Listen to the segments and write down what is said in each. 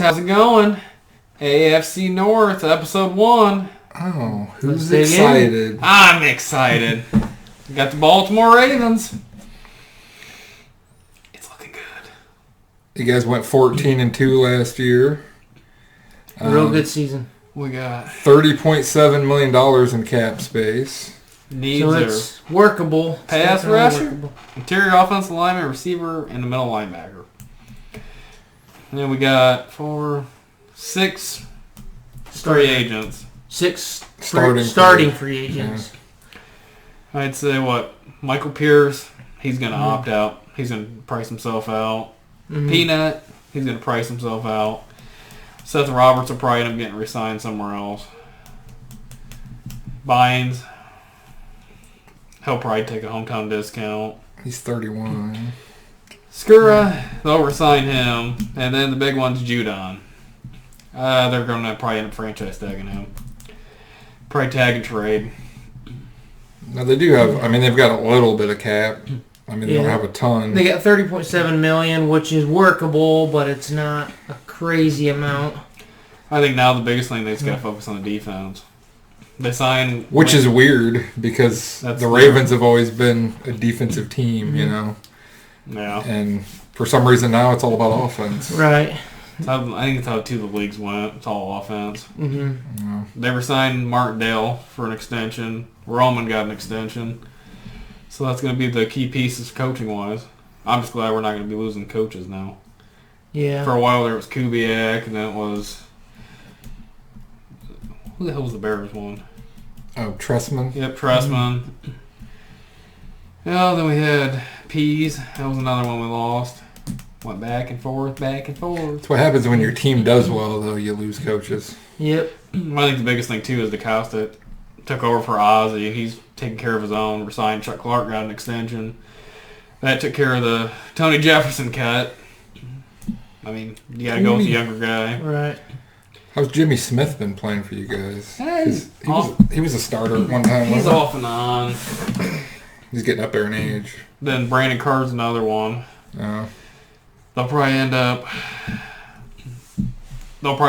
how's it going? AFC North, episode 1. Oh, who's excited? I'm excited. We got the Baltimore Ravens. It's looking good. You guys went 14-2 last year. Real good season. We got $30.7 million in cap space. Needs so it's workable. Pass rusher, interior offensive lineman, receiver, and the middle linebacker. And then we got 6 free agents. 6 starting free agents. Yeah. I'd say Michael Pierce, he's going to opt out. He's going to price himself out. Mm-hmm. Peanut, he's going to price himself out. Seth Roberts will probably end up getting re-signed somewhere else. Bynes, he'll probably take a hometown discount. He's 31. Skura, they'll re-sign him. And then the big one's Judon. They're going to probably end up franchise tagging him. Probably tag and trade. Now they do have, they've got a little bit of cap. They don't have a ton. They got $30.7 million, which is workable, but it's not a crazy amount. I think now the biggest thing they just got to focus on the defense. They sign... Which is weird, because the Ravens have always been a defensive team, you know? Yeah. And for some reason now it's all about offense. Right. I think it's how 2 of the leagues went. It's all offense. Mm-hmm. Yeah. They re-signed Martindale for an extension. Roman got an extension. So that's going to be the key pieces coaching-wise. I'm just glad we're not going to be losing coaches now. Yeah. For a while there was Kubiak, and then it was... Who the hell was the Bears one? Oh, Tressman? Yep, Tressman. Yeah, then we had Pease. That was another one we lost. Went back and forth. That's what happens when your team does well, though. You lose coaches. Yep. I think the biggest thing, too, is DeCosta took over for Ozzie. He's taking care of his own. Resigned. Chuck Clark got an extension. That took care of the Tony Jefferson cut. You got to go with the younger guy. Right. How's Jimmy Smith been playing for you guys? He was a starter at one time. He's off and on. He's getting up there in age. Then Brandon Carr's another one. They'll probably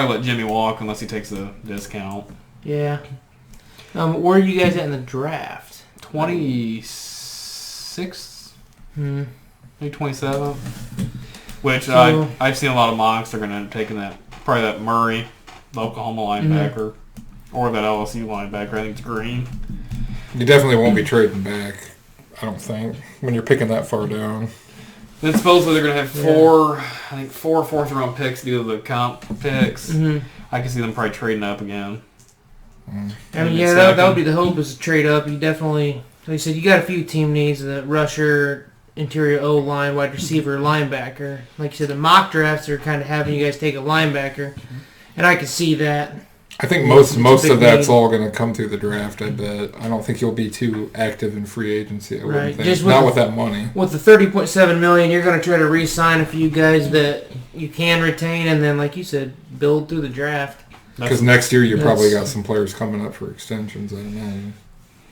let Jimmy walk unless he takes a discount. Yeah. Where are you guys at in the draft? 26? Maybe 27? Which I've seen a lot of mocks. They're going to end up taking probably that Murray, the Oklahoma linebacker, or that LSU linebacker. I think it's Green. You definitely won't be trading back, I don't think, when you're picking that far down. Then supposedly they're going to have 4 fourth-round picks due to the comp picks. Mm-hmm. I can see them probably trading up again. That would be the hope, is to trade up. You definitely, like you said, you got a few team needs, the rusher, interior O-line, wide receiver, linebacker. Like you said, the mock drafts are kind of having you guys take a linebacker, and I can see that. I think most of that's all going to come through the draft, I bet. I don't think you'll be too active in free agency, I wouldn't think. Just not with that money. With the $30.7 million, you're going to try to re-sign a few guys that you can retain, and then, like you said, build through the draft. Because next year you probably got some players coming up for extensions, I imagine.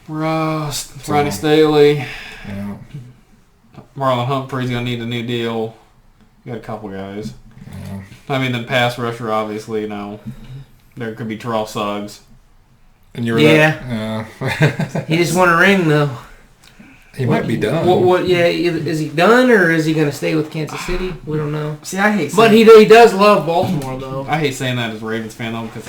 Rust, Ronnie Staley. Yeah. Marlon Humphrey's going to need a new deal. You got a couple guys. Yeah. Then pass rusher, obviously, there could be Terrell Suggs. And you're He just won a ring, though. He might be done. Is he done, or is he going to stay with Kansas City? We don't know. See, I hate saying... But he does love Baltimore, though. I hate saying that as a Ravens fan, though, because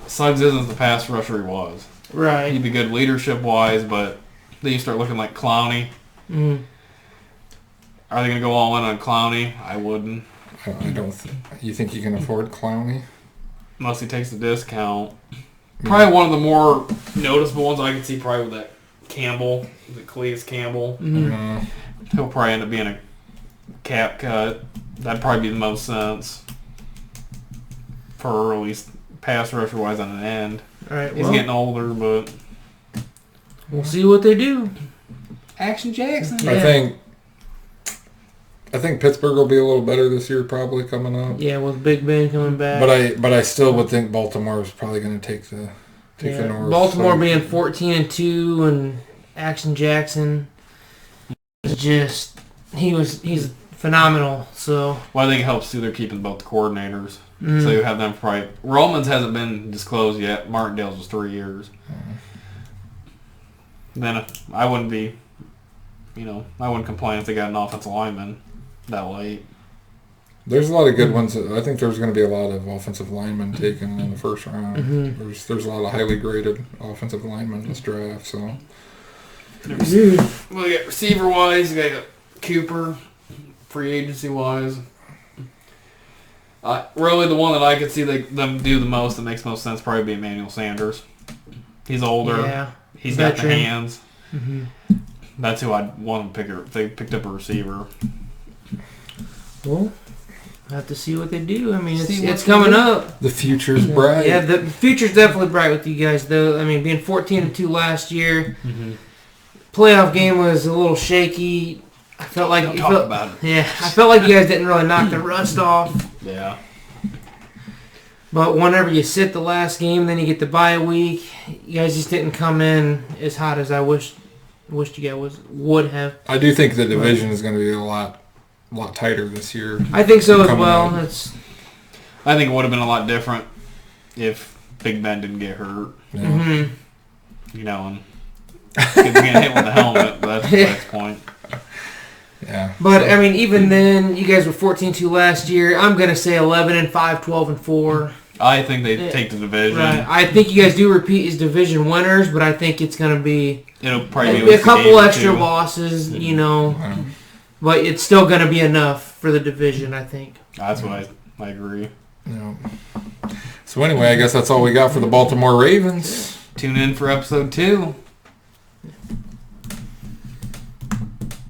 Suggs isn't the pass rusher he was. Right. He'd be good leadership-wise, but then you start looking like Clowney. Mm. Are they going to go all in on Clowney? I wouldn't. I don't you think you can afford Clowney? Unless he takes the discount. Probably one of the more noticeable ones I can see probably with that Campbell, the Cleus Campbell. Mm-hmm. He'll probably end up being a cap cut. That'd probably be the most sense for at least pass rusher wise on an end. All right, he's getting older, but we'll see what they do. Action Jackson. Yeah. I think Pittsburgh will be a little better this year, probably coming up. Yeah, with Big Ben coming back. But I still would think Baltimore is probably going to take the North. Baltimore being 14-2 and Action Jackson is just he's phenomenal. So well, I think it helps too. They're keeping both the coordinators, so you have them probably. Roman's hasn't been disclosed yet. Martindale's was 3 years. Then I wouldn't be, I wouldn't complain if they got an offensive lineman that late. There's a lot of good ones. I think there's going to be a lot of offensive linemen taken in the first round. There's a lot of highly graded offensive linemen in this draft. So, well, you got receiver wise, you got Cooper, free agency wise. Really, the one that I could see them do the most that makes most sense probably be Emmanuel Sanders. He's older. Yeah. He's got the hands. That's who I'd want to pick if they picked up a receiver. Well, I have to see what they do. I mean, it's coming up. The future's bright. Yeah, the future's definitely bright with you guys, though. I mean, being 14-2 last year, playoff game was a little shaky. I felt like about it. Yeah, I felt like you guys didn't really knock the rust off. Yeah. But whenever you sit the last game, then you get the bye week. You guys just didn't come in as hot as I wished you guys would have. I do think the division is going to be a lot tighter this year. I think so as well. I think it would have been a lot different if Big Ben didn't get hurt. Yeah. And getting hit with the helmet. That's the next point. Yeah. But, I mean, even then, you guys were 14-2 last year. I'm going to say 11-5, 12-4. I think they take the division. Right. I think you guys do repeat as division winners, but I think it's going to be it'll probably be a couple extra losses, But it's still going to be enough for the division, I think. That's what I agree. Yeah. So anyway, I guess that's all we got for the Baltimore Ravens. Tune in for episode 2.